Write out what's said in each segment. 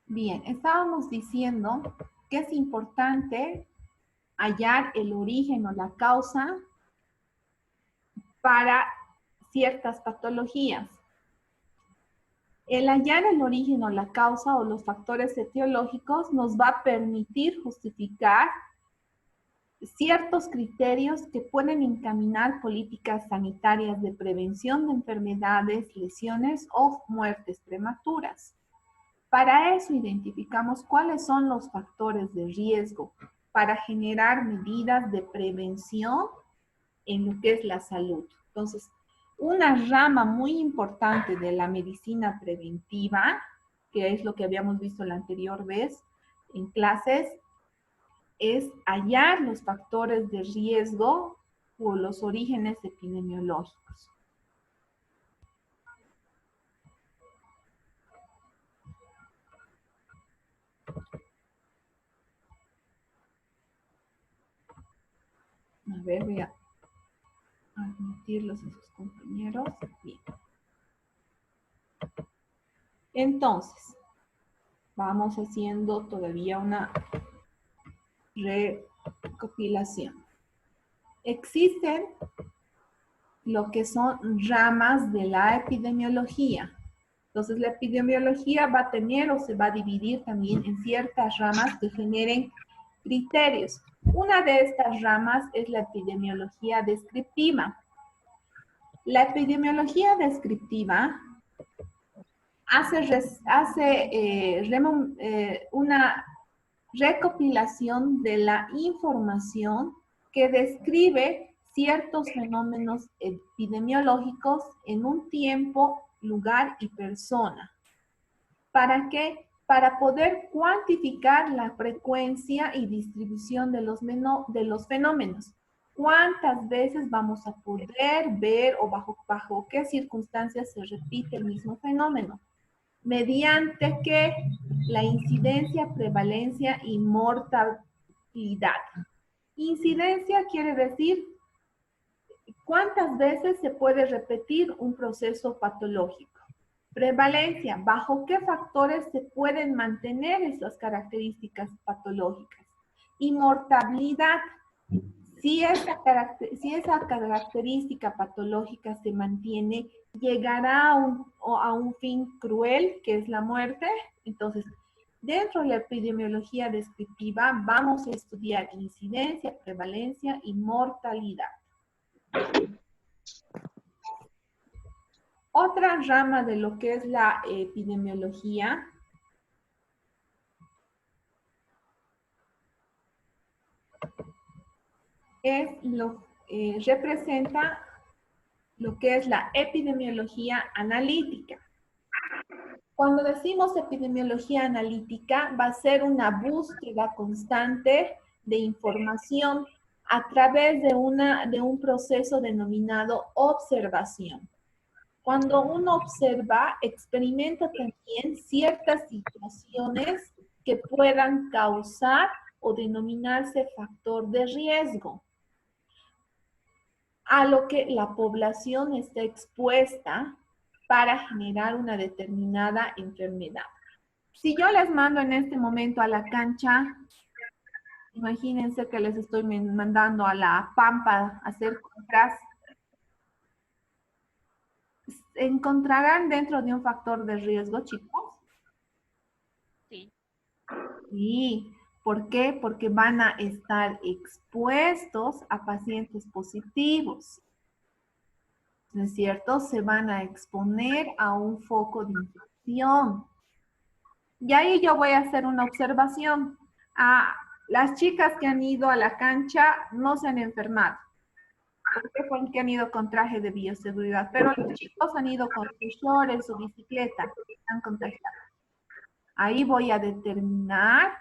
Bien, estábamos diciendo que es importante hallar el origen o la causa para ciertas patologías. El hallar el origen o la causa o los factores etiológicos nos va a permitir justificar ciertos criterios que pueden encaminar políticas sanitarias de prevención de enfermedades, lesiones o muertes prematuras. Para eso identificamos cuáles son los factores de riesgo para generar medidas de prevención en lo que es la salud. Entonces, una rama muy importante de la medicina preventiva, que es lo que habíamos visto la anterior vez en clases, es hallar los factores de riesgo o los orígenes epidemiológicos. A ver, voy a admitirlos a sus compañeros. Bien. Entonces, vamos haciendo todavía una recopilación. Existen lo que son ramas de la epidemiología. Entonces, la epidemiología va a tener o se va a dividir también en ciertas ramas que generen criterios. Una de estas ramas es la epidemiología descriptiva. La epidemiología descriptiva hace una recopilación de la información que describe ciertos fenómenos epidemiológicos en un tiempo, lugar y persona. ¿Para qué? Para poder cuantificar la frecuencia y distribución de los fenómenos. ¿Cuántas veces vamos a poder ver o bajo qué circunstancias se repite el mismo fenómeno? Mediante que la incidencia, prevalencia y mortalidad. Incidencia quiere decir cuántas veces se puede repetir un proceso patológico. Prevalencia, bajo qué factores se pueden mantener esas características patológicas. Y mortalidad, si esa característica patológica se mantiene, llegará a un fin cruel, que es la muerte. Entonces, dentro de la epidemiología descriptiva vamos a estudiar incidencia, prevalencia y mortalidad. Otra rama de lo que es la epidemiología representa lo que es la epidemiología analítica. Cuando decimos epidemiología analítica, va a ser una búsqueda constante de información a través de un proceso denominado observación. Cuando uno observa, experimenta también ciertas situaciones que puedan causar o denominarse factor de riesgo, a lo que la población está expuesta para generar una determinada enfermedad. Si yo les mando en este momento a la cancha, imagínense que les estoy mandando a la pampa a hacer compras, ¿encontrarán dentro de un factor de riesgo, chicos? Sí. Sí. ¿Por qué? Porque van a estar expuestos a pacientes positivos. ¿No es cierto? Se van a exponer a un foco de infección. Y ahí yo voy a hacer una observación. Las chicas que han ido a la cancha no se han enfermado. ¿Por qué? Porque han ido con traje de bioseguridad. Pero los chicos han ido con sus shorts, su bicicleta, están contagiados. Ahí voy a determinar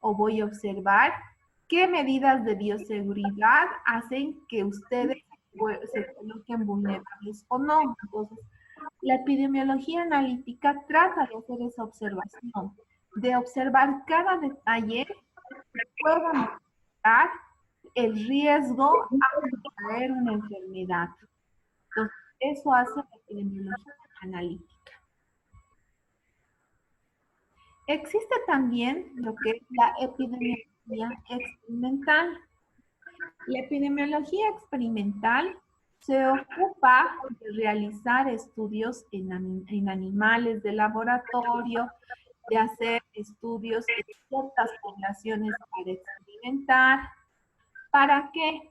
o voy a observar qué medidas de bioseguridad hacen que ustedes se coloquen vulnerables o no. Entonces, la epidemiología analítica trata de hacer esa observación, de observar cada detalle que pueda mostrar el riesgo a traer una enfermedad. Entonces, eso hace la epidemiología analítica. Existe también lo que es la epidemiología experimental. La epidemiología experimental se ocupa de realizar estudios en animales de laboratorio, de hacer estudios en ciertas poblaciones para experimentar. ¿Para qué?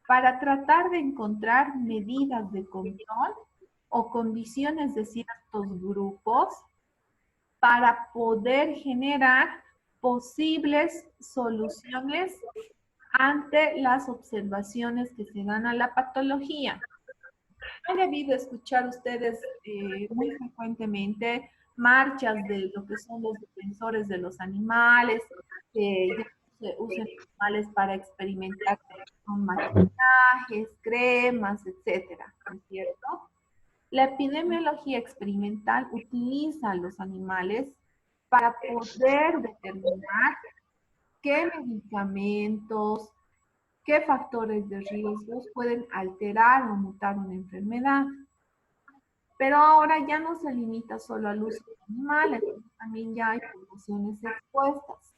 Para tratar de encontrar medidas de control o condiciones de ciertos grupos para poder generar posibles soluciones ante las observaciones que se dan a la patología. Han debido escuchar ustedes muy frecuentemente marchas de lo que son los defensores de los animales, que ya se usan animales para experimentar con maquillajes, cremas, etcétera, ¿no es cierto? La epidemiología experimental utiliza a los animales para poder determinar qué medicamentos, qué factores de riesgos pueden alterar o mutar una enfermedad. Pero ahora ya no se limita solo al uso de animales, también ya hay poblaciones expuestas.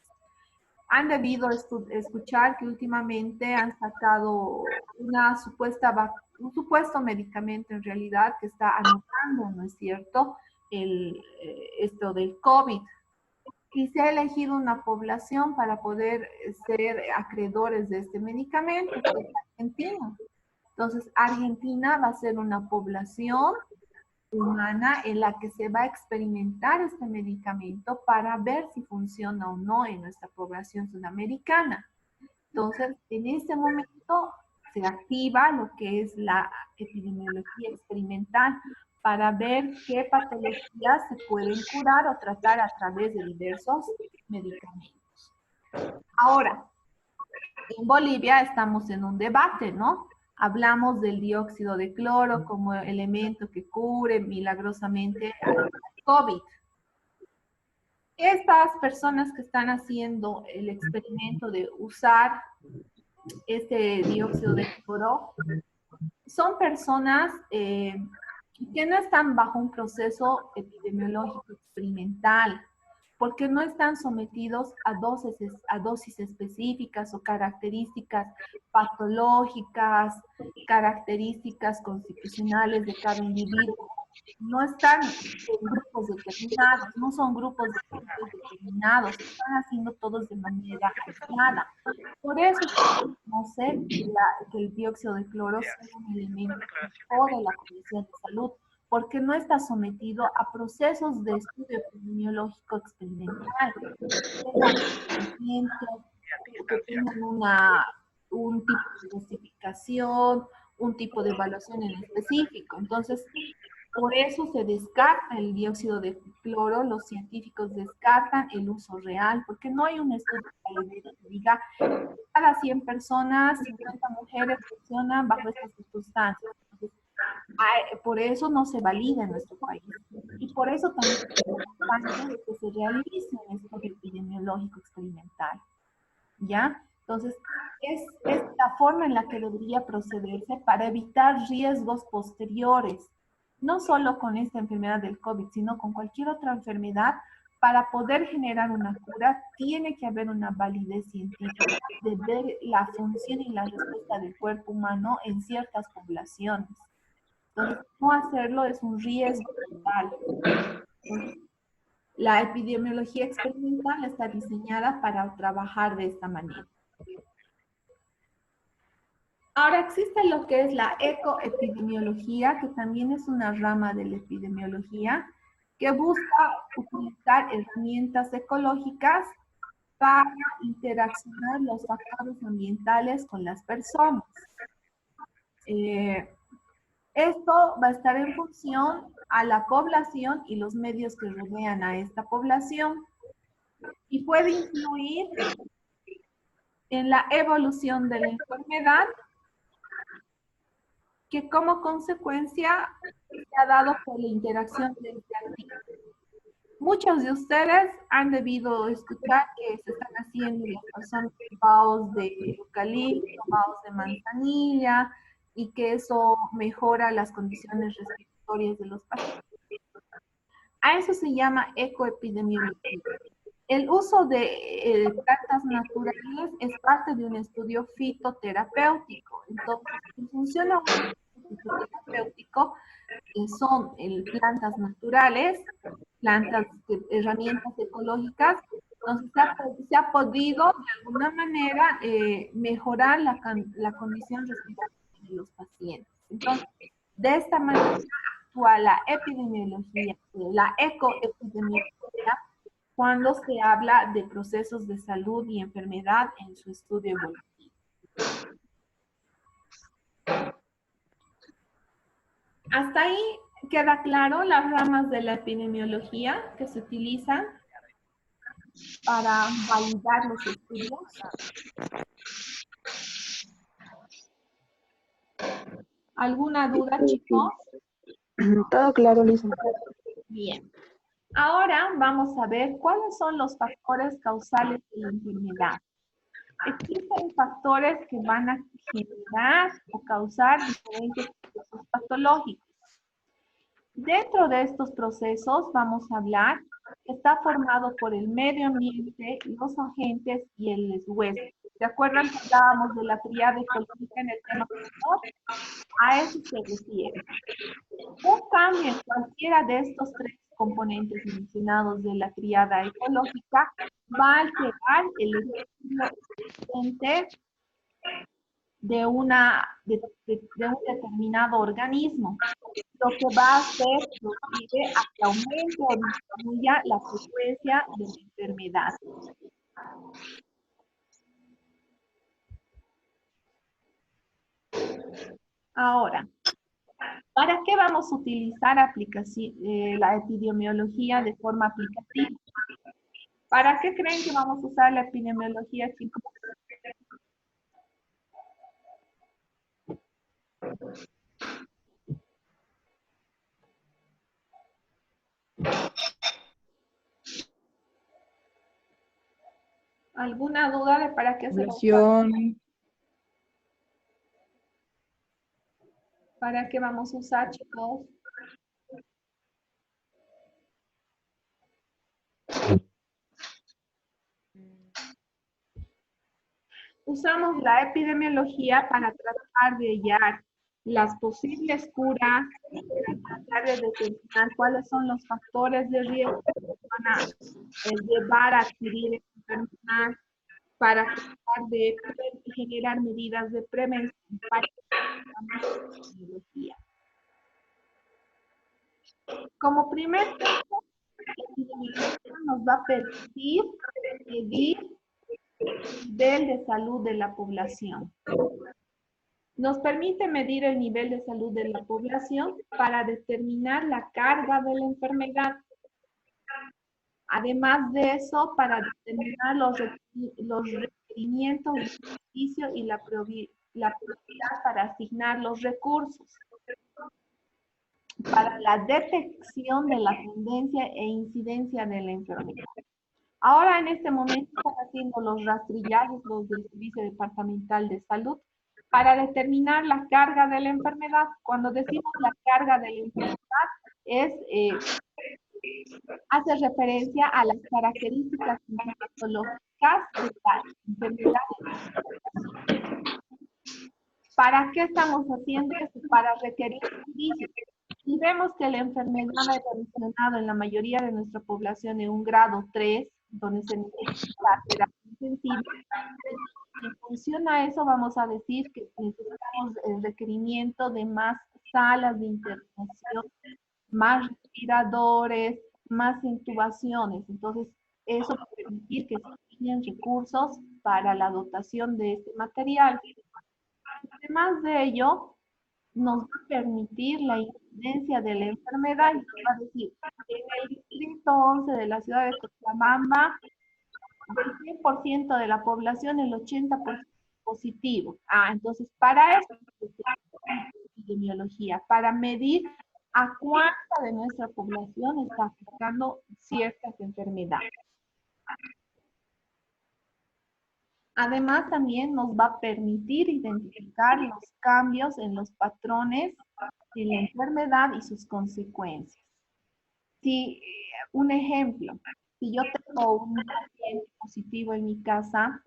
Han debido escuchar que últimamente han sacado un supuesto medicamento en realidad que está anotando, ¿no es cierto?, esto del COVID. Y se ha elegido una población para poder ser acreedores de este medicamento, que es Argentina. Entonces, Argentina va a ser una población humana en la que se va a experimentar este medicamento para ver si funciona o no en nuestra población sudamericana. Entonces, en este momento se activa lo que es la epidemiología experimental para ver qué patologías se pueden curar o tratar a través de diversos medicamentos. Ahora, en Bolivia estamos en un debate, ¿no? Hablamos del dióxido de cloro como elemento que cubre milagrosamente al COVID. Estas personas que están haciendo el experimento de usar este dióxido de cloro son personas que no están bajo un proceso epidemiológico experimental, porque no están sometidos a dosis específicas o características patológicas, características constitucionales de cada individuo. No están en grupos determinados, no son grupos de determinados, están haciendo todos de manera aislada. Por eso no sé que el dióxido de cloro sea un elemento de la Comisión de Salud, porque no está sometido a procesos de estudio epidemiológico experimental, que tengan un tipo de justificación, un tipo de evaluación en específico. Entonces, por eso se descarta el dióxido de cloro, los científicos descartan el uso real, porque no hay un estudio que diga cada 100 personas, 50 mujeres funcionan bajo estas circunstancias. Entonces, por eso no se valida en nuestro país. Y por eso también es importante que se realice un estudio epidemiológico experimental. ¿Ya? Entonces, es la forma en la que debería procederse para evitar riesgos posteriores, no solo con esta enfermedad del COVID, sino con cualquier otra enfermedad. Para poder generar una cura, tiene que haber una validez científica de ver la función y la respuesta del cuerpo humano en ciertas poblaciones. Entonces, no hacerlo es un riesgo total. Entonces, la epidemiología experimental está diseñada para trabajar de esta manera. Ahora existe lo que es la ecoepidemiología, que también es una rama de la epidemiología, que busca utilizar herramientas ecológicas para interaccionar los factores ambientales con las personas. Esto va a estar en función a la población y los medios que rodean a esta población y puede influir en la evolución de la enfermedad, que como consecuencia se ha dado por la interacción de este activo. Muchos de ustedes han debido escuchar que se están haciendo lo que son baos de eucalipto, baos de manzanilla, y que eso mejora las condiciones respiratorias de los pacientes. A eso se llama ecoepidemiología. El uso de plantas naturales es parte de un estudio fitoterapéutico. Entonces, si funciona un estudio fitoterapéutico, son plantas naturales, herramientas ecológicas. Entonces, se ha podido de alguna manera mejorar la condición respiratoria de los pacientes. Entonces, de esta manera actúa la epidemiología, la ecoepidemiología, cuando se habla de procesos de salud y enfermedad en su estudio evolutivo. Hasta ahí queda claro las ramas de la epidemiología que se utilizan para validar los estudios. ¿Alguna duda, chicos? Todo claro, Lisa. Bien. Ahora vamos a ver cuáles son los factores causales de la enfermedad. Existen factores que van a generar o causar diferentes procesos patológicos. Dentro de estos procesos vamos a hablar que está formado por el medio ambiente, los agentes y el huésped. ¿Se acuerdan que hablábamos de la triada ecológica en el tema anterior? A eso se refiere. Un cambio en cualquiera de estos tres componentes mencionados de la triada ecológica va a alterar el equilibrio existente de un determinado organismo, lo que va a hacer procede a que aumente o disminuya la frecuencia de la enfermedad. Ahora, ¿para qué vamos a utilizar la epidemiología de forma aplicativa? ¿Para qué creen que vamos a usar la epidemiología, chicos? ¿Alguna duda de para qué se va a usar? Población. ¿Para qué vamos a usar, chicos? Usamos la epidemiología para tratar de hallar las posibles curas, para tratar de determinar cuáles son los factores de riesgo que van a llevar a adquirir esta enfermedad, para tratar de generar medidas de prevención para la epidemiología. Como primer paso, la epidemiología nos va a permitir medir el nivel de salud de la población. Nos permite medir el nivel de salud de la población para determinar la carga de la enfermedad. Además de eso, para determinar los requerimientos de servicio y la prioridad para asignar los recursos. Para la detección de la tendencia e incidencia de la enfermedad. Ahora en este momento están haciendo los rastrillajes, los del Servicio Departamental de Salud, para determinar la carga de la enfermedad. Cuando decimos la carga de la enfermedad, hace referencia a las características patológicas de la enfermedad. ¿Para qué estamos haciendo esto? Para requerir servicios. Si vemos que la enfermedad ha evolucionado en la mayoría de nuestra población en un grado 3, donde se necesita terapia intensiva, en función a eso vamos a decir que necesitamos el requerimiento de más salas de internación, más respiradores, más intubaciones. Entonces, eso va a permitir que se tienen recursos para la dotación de este material. Además de ello, nos va a permitir la incidencia de la enfermedad, y nos va a decir, en el distrito 11 de la ciudad de Cochabamba, del 100% de la población, el 80% positivo. Entonces, para eso es la epidemiología, para medir a cuánta de nuestra población está afectando ciertas enfermedades. Además, también nos va a permitir identificar los cambios en los patrones de la enfermedad y sus consecuencias. Un ejemplo, Si yo tengo un paciente positivo en mi casa,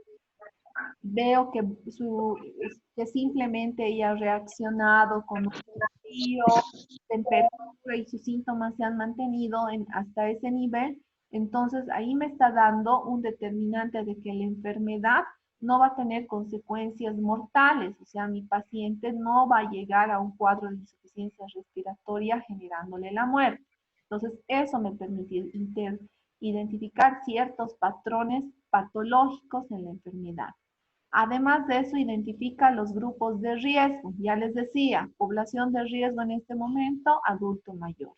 veo que simplemente ella ha reaccionado con un frío, temperatura y sus síntomas se han mantenido hasta ese nivel, entonces ahí me está dando un determinante de que la enfermedad no va a tener consecuencias mortales, o sea, mi paciente no va a llegar a un cuadro de insuficiencia respiratoria generándole la muerte. Entonces, eso me permite identificar ciertos patrones patológicos en la enfermedad. Además de eso, identifica los grupos de riesgo. Ya les decía, población de riesgo en este momento, adulto mayor.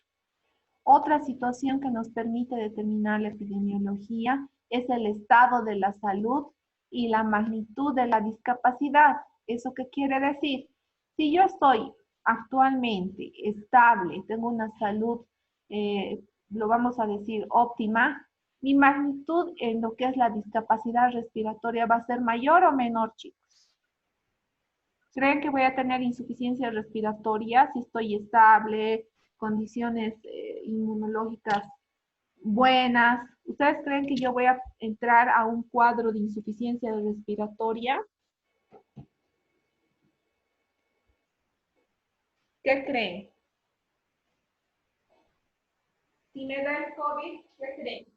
Otra situación que nos permite determinar la epidemiología es el estado de la salud y la magnitud de la discapacidad. ¿Eso qué quiere decir? Si yo estoy actualmente estable, tengo una salud, lo vamos a decir, óptima, mi magnitud en lo que es la discapacidad respiratoria va a ser mayor o menor, chicos. ¿Creen que voy a tener insuficiencia respiratoria si estoy estable, condiciones inmunológicas buenas? ¿Ustedes creen que yo voy a entrar a un cuadro de insuficiencia respiratoria? ¿Qué creen? Si me da el COVID, ¿qué creen?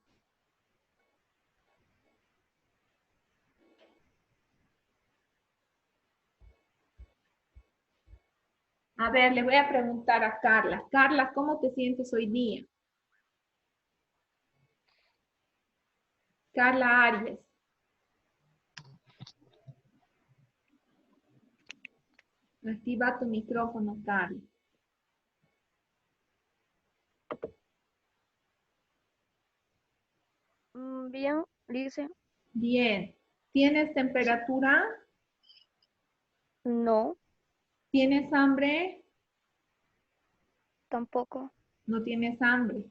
A ver, le voy a preguntar a Carla. Carla, ¿cómo te sientes hoy día? Carla Arias. Activa tu micrófono, Carla. Bien, dice, Bien. ¿Tienes temperatura? no, ¿Tienes hambre? tampoco. No tienes hambre.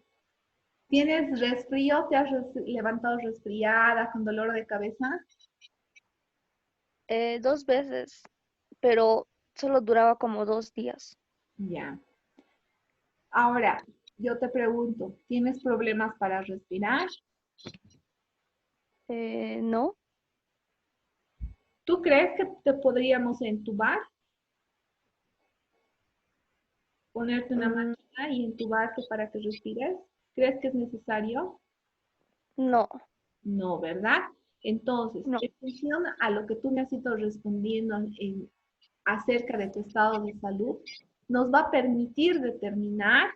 ¿Tienes resfrío? ¿Te has levantado resfriada, con dolor de cabeza? 2 veces, pero solo duraba como 2 días. Ya. Ahora, yo te pregunto, ¿tienes problemas para respirar? No, ¿Tú crees que te podríamos entubar? Ponerte una mm, máquina y entubarte para que respires. ¿Crees que es necesario? no, No, ¿verdad? Entonces, no. en función a lo que tú me has ido respondiendo acerca de tu estado de salud, nos va a permitir determinar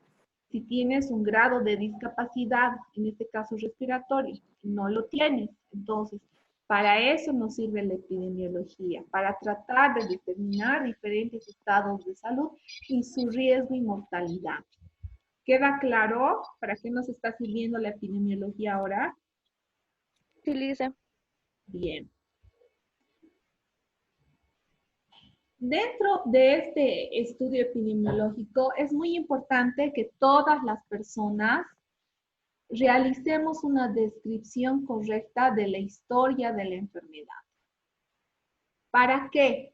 si tienes un grado de discapacidad, en este caso respiratorio. No lo tienes. Entonces, para eso nos sirve la epidemiología, para tratar de determinar diferentes estados de salud y su riesgo y mortalidad. ¿Queda claro para qué nos está sirviendo la epidemiología ahora? Sí, dice, Bien. Dentro de este estudio epidemiológico es muy importante que todas las personas realicemos una descripción correcta de la historia de la enfermedad. ¿Para qué?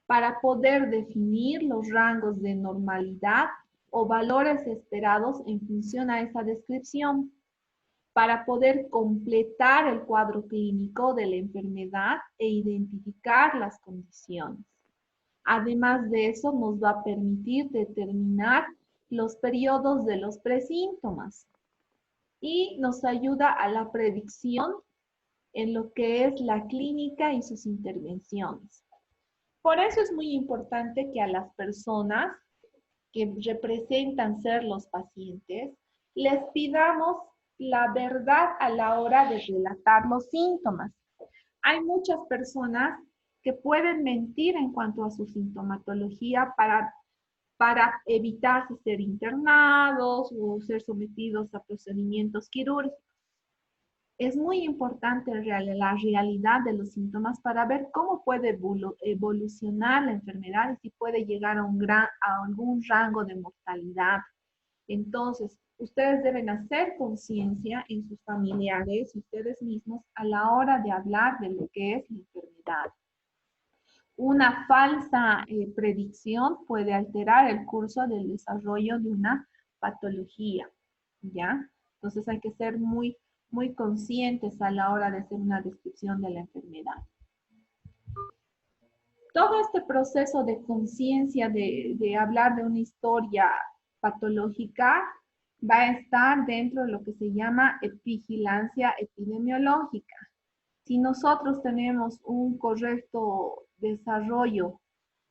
Para poder definir los rangos de normalidad o valores esperados en función a esa descripción, para poder completar el cuadro clínico de la enfermedad e identificar las condiciones. Además de eso, nos va a permitir determinar los periodos de los presíntomas y nos ayuda a la predicción en lo que es la clínica y sus intervenciones. Por eso es muy importante que a las personas que representan ser los pacientes, les pidamos la verdad a la hora de relatar los síntomas. Hay muchas personas que pueden mentir en cuanto a su sintomatología para evitar ser internados o ser sometidos a procedimientos quirúrgicos. Es muy importante la realidad de los síntomas para ver cómo puede evolucionar la enfermedad y si puede llegar a algún rango de mortalidad. Entonces, ustedes deben hacer conciencia en sus familiares y ustedes mismos a la hora de hablar de lo que es la enfermedad. Una falsa predicción puede alterar el curso del desarrollo de una patología, ¿ya? Entonces hay que ser muy muy conscientes a la hora de hacer una descripción de la enfermedad. Todo este proceso de conciencia, de hablar de una historia patológica, va a estar dentro de lo que se llama vigilancia epidemiológica. Si nosotros tenemos un correcto desarrollo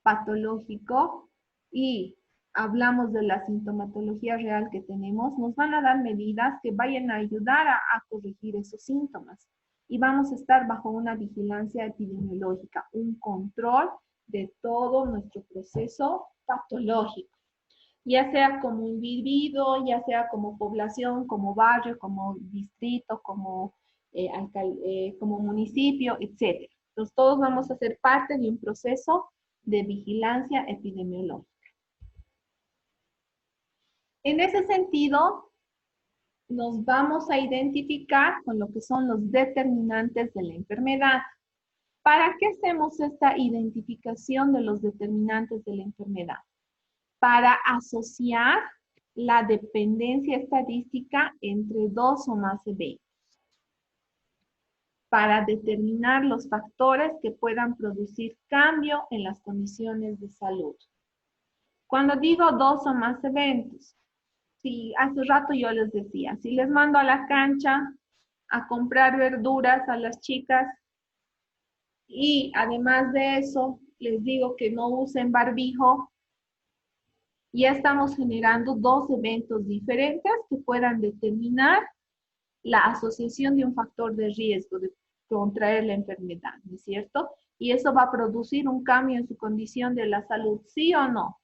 patológico y hablamos de la sintomatología real que tenemos, nos van a dar medidas que vayan a ayudar a corregir esos síntomas. Y vamos a estar bajo una vigilancia epidemiológica, un control de todo nuestro proceso patológico, ya sea como individuo, ya sea como población, como barrio, como distrito, como, como municipio, etc. Entonces, todos vamos a ser parte de un proceso de vigilancia epidemiológica. En ese sentido, nos vamos a identificar con lo que son los determinantes de la enfermedad. ¿Para qué hacemos esta identificación de los determinantes de la enfermedad? Para asociar la dependencia estadística entre dos o más eventos. Para determinar los factores que puedan producir cambio en las condiciones de salud. Cuando digo dos o más eventos, si hace rato yo les decía, si les mando a la cancha a comprar verduras a las chicas y además de eso les digo que no usen barbijo, ya estamos generando dos eventos diferentes que puedan determinar la asociación de un factor de riesgo de contraer la enfermedad, ¿no es cierto? Y eso va a producir un cambio en su condición de la salud, ¿sí o no?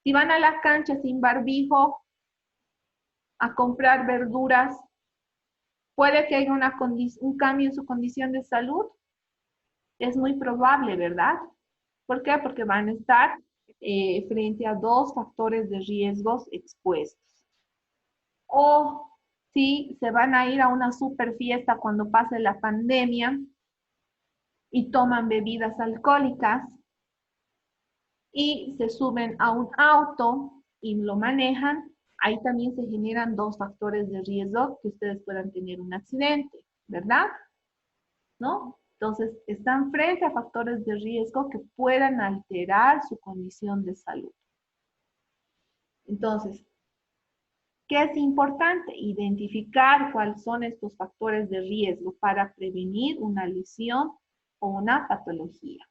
Si van a la cancha sin barbijo a comprar verduras, ¿puede que haya un cambio en su condición de salud? Es muy probable, ¿verdad? ¿Por qué? Porque van a estar frente a dos factores de riesgos expuestos. O si se van a ir a una super fiesta cuando pase la pandemia y toman bebidas alcohólicas y se suben a un auto y lo manejan, ahí también se generan dos factores de riesgo que ustedes puedan tener un accidente, ¿verdad? ¿No? Entonces, están frente a factores de riesgo que puedan alterar su condición de salud. Entonces, ¿qué es importante? Identificar cuáles son estos factores de riesgo para prevenir una lesión o una patología.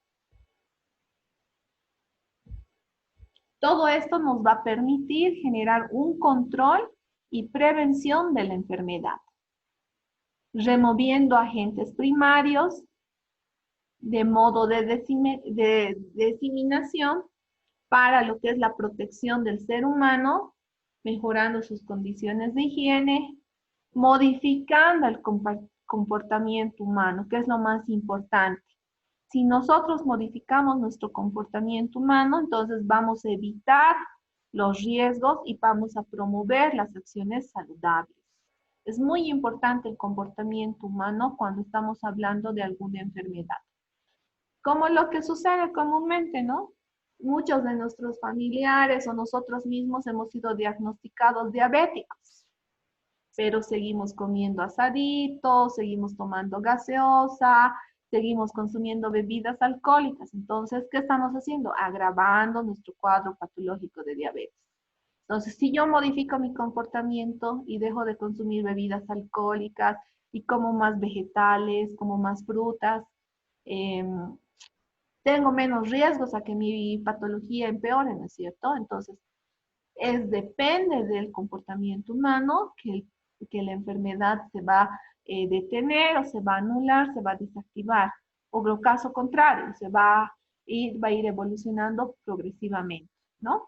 Todo esto nos va a permitir generar un control y prevención de la enfermedad, removiendo agentes primarios de modo de diseminación para lo que es la protección del ser humano, mejorando sus condiciones de higiene, modificando el comportamiento humano, que es lo más importante. Si nosotros modificamos nuestro comportamiento humano, entonces vamos a evitar los riesgos y vamos a promover las acciones saludables. Es muy importante el comportamiento humano cuando estamos hablando de alguna enfermedad. Como lo que sucede comúnmente, ¿no? Muchos de nuestros familiares o nosotros mismos hemos sido diagnosticados diabéticos, pero seguimos comiendo asaditos, seguimos tomando gaseosa, seguimos consumiendo bebidas alcohólicas. Entonces, ¿qué estamos haciendo? Agravando nuestro cuadro patológico de diabetes. Entonces, si yo modifico mi comportamiento y dejo de consumir bebidas alcohólicas y como más vegetales, como más frutas, tengo menos riesgos a que mi patología empeore, ¿no es cierto? Entonces, depende del comportamiento humano que la enfermedad se va a detener o se va a anular, se va a desactivar. O lo caso contrario, va a ir evolucionando progresivamente, ¿no?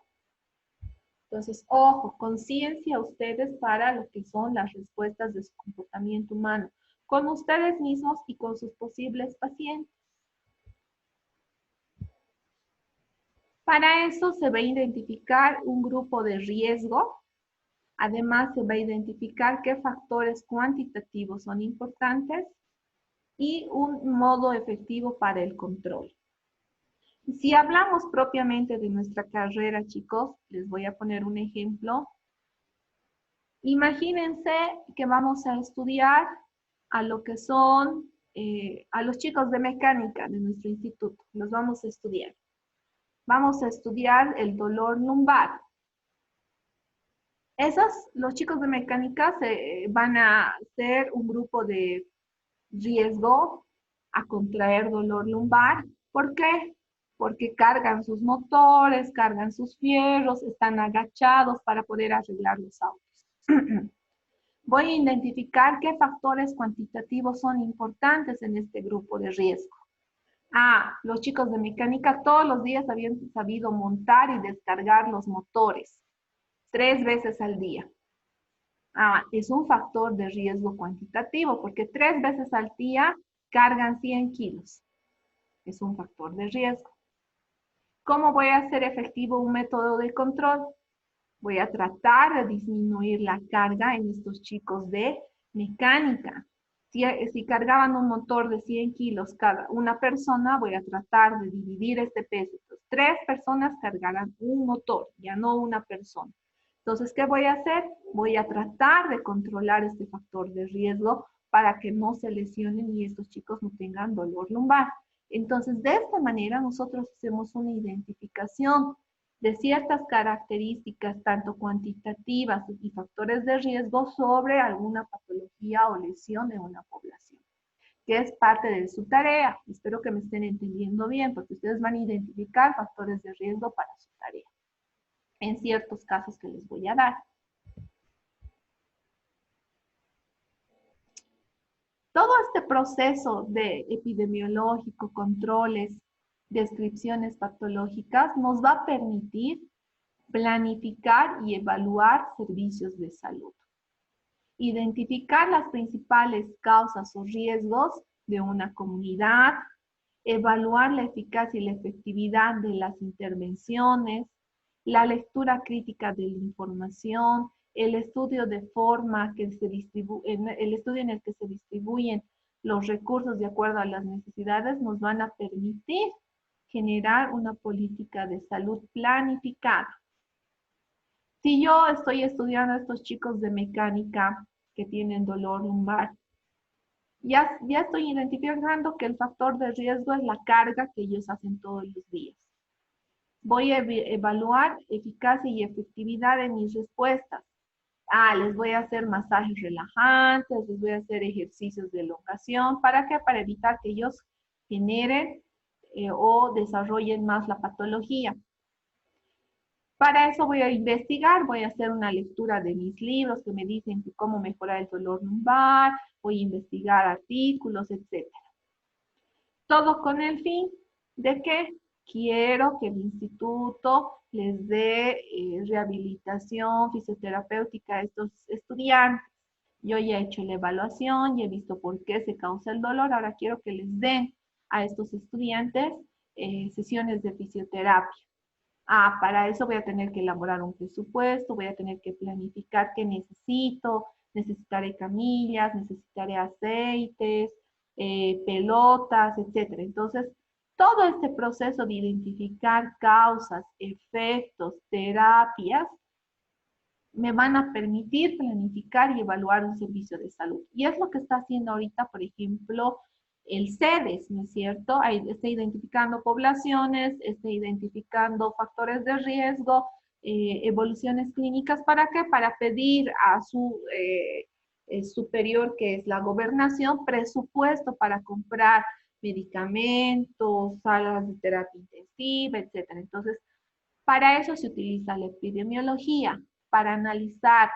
Entonces, ojo, conciencia ustedes para lo que son las respuestas de su comportamiento humano, con ustedes mismos y con sus posibles pacientes. Para eso se va a identificar un grupo de riesgo. Además, se va a identificar qué factores cuantitativos son importantes y un modo efectivo para el control. Si hablamos propiamente de nuestra carrera, chicos, les voy a poner un ejemplo. Imagínense que vamos a estudiar a lo que son, a los chicos de mecánica de nuestro instituto. Los vamos a estudiar. Vamos a estudiar el dolor lumbar. Los chicos de mecánica van a ser un grupo de riesgo a contraer dolor lumbar. ¿Por qué? Porque cargan sus motores, cargan sus fierros, están agachados para poder arreglar los autos. Voy a identificar qué factores cuantitativos son importantes en este grupo de riesgo. Los chicos de mecánica todos los días habían sabido montar y descargar los motores 3 veces al día. Es un factor de riesgo cuantitativo porque 3 veces al día cargan 100 kilos. Es un factor de riesgo. ¿Cómo voy a hacer efectivo un método de control? Voy a tratar de disminuir la carga en estos chicos de mecánica. Si cargaban un motor de 100 kilos cada una persona, voy a tratar de dividir este peso. Entonces, 3 personas cargarán un motor, ya no una persona. Entonces, ¿qué voy a hacer? Voy a tratar de controlar este factor de riesgo para que no se lesionen y estos chicos no tengan dolor lumbar. Entonces, de esta manera nosotros hacemos una identificación de ciertas características, tanto cuantitativas y factores de riesgo sobre alguna patología o lesión de una población, que es parte de su tarea. Espero que me estén entendiendo bien, porque ustedes van a identificar factores de riesgo para su tarea, en ciertos casos que les voy a dar. Todo este proceso de epidemiológico, controles, descripciones patológicas, nos va a permitir planificar y evaluar servicios de salud. Identificar las principales causas o riesgos de una comunidad, evaluar la eficacia y la efectividad de las intervenciones, la lectura crítica de la información, el estudio de forma que el estudio en el que se distribuyen los recursos de acuerdo a las necesidades nos van a permitir generar una política de salud planificada. Si yo estoy estudiando a estos chicos de mecánica que tienen dolor lumbar, ya estoy identificando que el factor de riesgo es la carga que ellos hacen todos los días. Voy a evaluar eficacia y efectividad de mis respuestas. Les voy a hacer masajes relajantes, les voy a hacer ejercicios de elongación. ¿Para qué? Para evitar que ellos generen o desarrollen más la patología. Para eso voy a investigar, voy a hacer una lectura de mis libros que me dicen cómo mejorar el dolor lumbar, voy a investigar artículos, etc. Todo con el fin de que quiero que el instituto les dé rehabilitación fisioterapéutica a estos estudiantes. Yo ya he hecho la evaluación, ya he visto por qué se causa el dolor, ahora quiero que les den a estos estudiantes sesiones de fisioterapia. Para eso voy a tener que elaborar un presupuesto, voy a tener que planificar qué necesito, necesitaré camillas, necesitaré aceites, pelotas, etc. Entonces, todo este proceso de identificar causas, efectos, terapias, me van a permitir planificar y evaluar un servicio de salud. Y es lo que está haciendo ahorita, por ejemplo, el CEDES, ¿no es cierto? Ahí está identificando poblaciones, está identificando factores de riesgo, evoluciones clínicas. ¿Para qué? Para pedir a su superior, que es la gobernación, presupuesto para comprar medicamentos, salas de terapia intensiva, etc. Entonces, para eso se utiliza la epidemiología, para analizar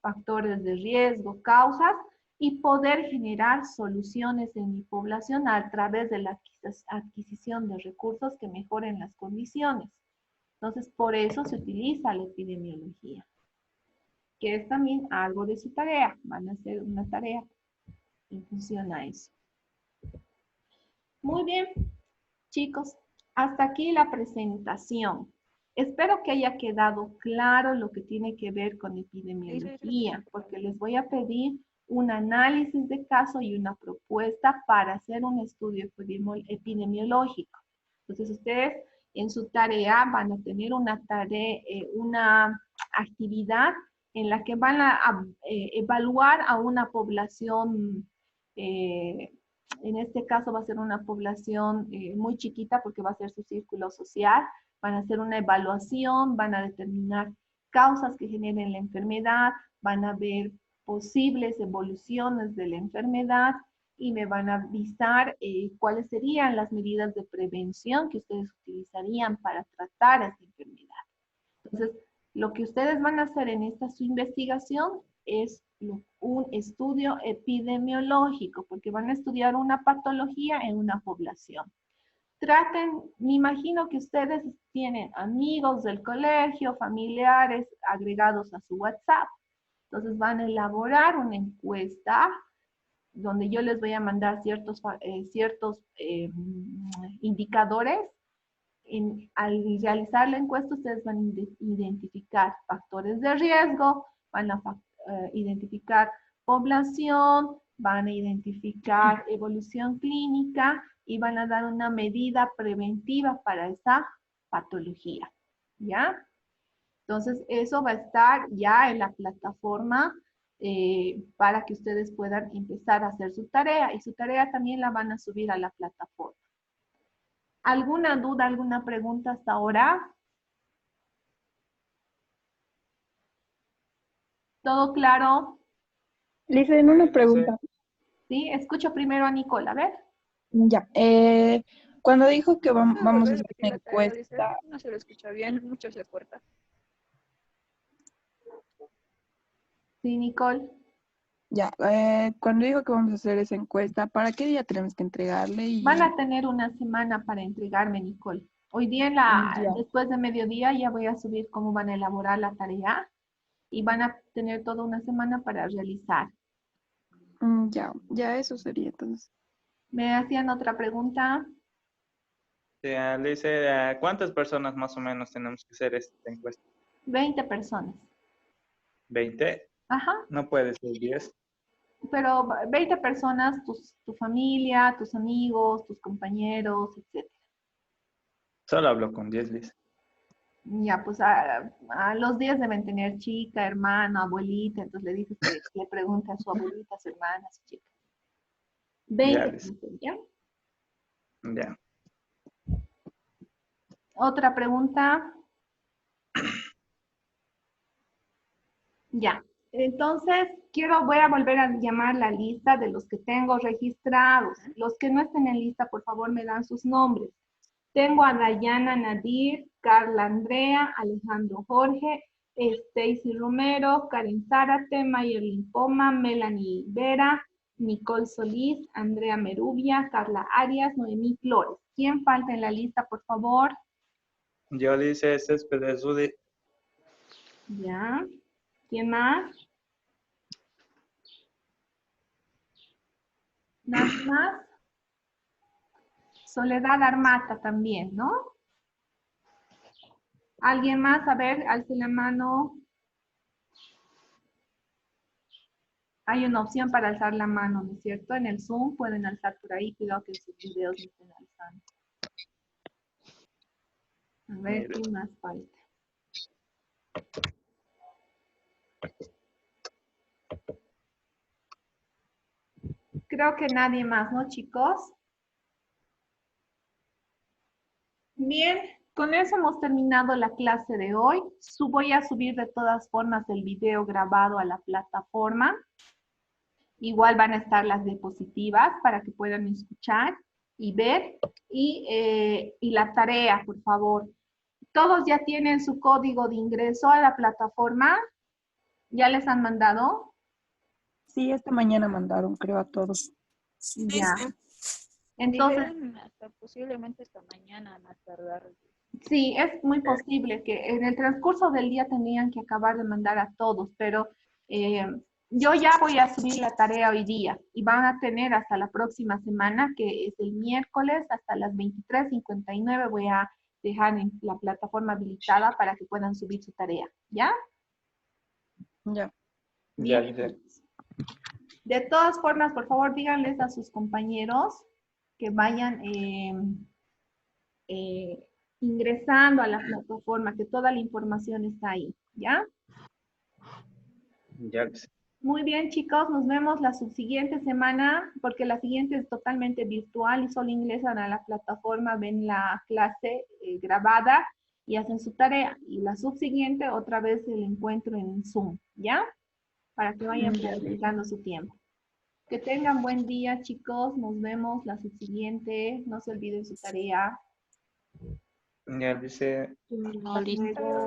factores de riesgo, causas, y poder generar soluciones en mi población a través de la adquisición de recursos que mejoren las condiciones. Entonces, por eso se utiliza la epidemiología, que es también algo de su tarea. Van a hacer una tarea en función a eso. Muy bien, chicos, hasta aquí la presentación. Espero que haya quedado claro lo que tiene que ver con epidemiología, porque les voy a pedir un análisis de caso y una propuesta para hacer un estudio epidemiológico. Entonces, ustedes en su tarea van a tener una actividad en la que van a evaluar a una población En este caso va a ser una población muy chiquita porque va a ser su círculo social. Van a hacer una evaluación, van a determinar causas que generen la enfermedad, van a ver posibles evoluciones de la enfermedad y me van a avisar cuáles serían las medidas de prevención que ustedes utilizarían para tratar esta enfermedad. Entonces, lo que ustedes van a hacer en esta su investigación es un estudio epidemiológico, porque van a estudiar una patología en una población. Traten, me imagino que ustedes tienen amigos del colegio, familiares agregados a su WhatsApp. Entonces van a elaborar una encuesta donde yo les voy a mandar ciertos indicadores. Al realizar la encuesta, ustedes van a identificar factores de riesgo, van a identificar población, van a identificar evolución clínica y van a dar una medida preventiva para esa patología, ¿ya? Entonces, eso va a estar ya en la plataforma para que ustedes puedan empezar a hacer su tarea y su tarea también la van a subir a la plataforma. ¿Alguna duda, alguna pregunta hasta ahora? ¿Todo claro? Licen, una pregunta. Sí, escucho primero a Nicole, a ver. Ya. Cuando dijo que ¿Puedo vamos a volver a hacer repetir una la tarea, dice? encuesta, No se lo escucha bien, mucho se corta. Sí, Nicole. ya, cuando dijo que vamos a hacer esa encuesta, ¿para qué día tenemos que entregarle? Van Y a tener una semana para entregarme, Nicole. Hoy día, ya, después de mediodía, ya voy a subir cómo van a elaborar la tarea y van a tener toda una semana para realizar. ya eso sería entonces. ¿Me hacían otra pregunta? Le dice, ¿cuántas personas más o menos tenemos que hacer esta encuesta? 20 personas. ¿20? Ajá. No puede ser 10. Pero 20 personas, tu familia, tus amigos, tus compañeros, etc. Solo hablo con 10, Liz. Ya, pues a los 10 deben tener chica, hermano, abuelita, entonces le dices que le pregunte a su abuelita, a su hermana, a su chica. Ya, 20 Liz. ¿ya? Ya. Otra pregunta. Ya. Entonces, voy a volver a llamar la lista de los que tengo registrados. Los que no estén en lista, por favor, me dan sus nombres. Tengo a Dayana Nadir, Carla Andrea, Alejandro Jorge, Stacy Romero, Karen Zárate, Mayerlin Poma, Melanie Vera, Nicole Solís, Andrea Merubia, Carla Arias, Noemí Flores. ¿Quién falta en la lista, por favor? Yo dice Céspedes Rudy. Ya. ¿Quién más? ¿Nadie más? Soledad Armata también, ¿no? ¿Alguien más? A ver, alce la mano. Hay una opción para alzar la mano, ¿no es cierto? En el Zoom pueden alzar por ahí. Cuidado que sus videos no estén alzando. A ver, Mire. ¿quién más falta? Creo que nadie más, ¿no, chicos? Bien, con eso hemos terminado la clase de hoy. Voy a subir de todas formas el video grabado a la plataforma. Igual van a estar las diapositivas para que puedan escuchar y ver. Y la tarea, por favor. ¿Todos ya tienen su código de ingreso a la plataforma? ¿Ya les han mandado? Sí, esta mañana mandaron, creo, a todos. Ya. Entonces, Dijeron hasta posiblemente esta mañana más tardar. sí, es muy posible que en el transcurso del día tendrían que acabar de mandar a todos, pero yo ya voy a subir la tarea hoy día y van a tener hasta la próxima semana, que es el miércoles, hasta las 23:59 voy a dejar en la plataforma habilitada para que puedan subir su tarea, ¿ya? Ya. Ya, Bien. Liz. De todas formas, por favor, díganles a sus compañeros que vayan eh, ingresando a la plataforma, que toda la información está ahí, ¿ya? Ya, Liz. Muy bien, chicos, nos vemos la subsiguiente semana, porque la siguiente es totalmente virtual y solo ingresan a la plataforma, ven la clase grabada y hacen su tarea. Y la subsiguiente, otra vez el encuentro en Zoom, ¿ya? Para que vayan Ya, Liz. planificando su tiempo. Que tengan buen día, chicos. Nos vemos la subsiguiente. No se olviden su tarea. Ya dice. Hasta luego.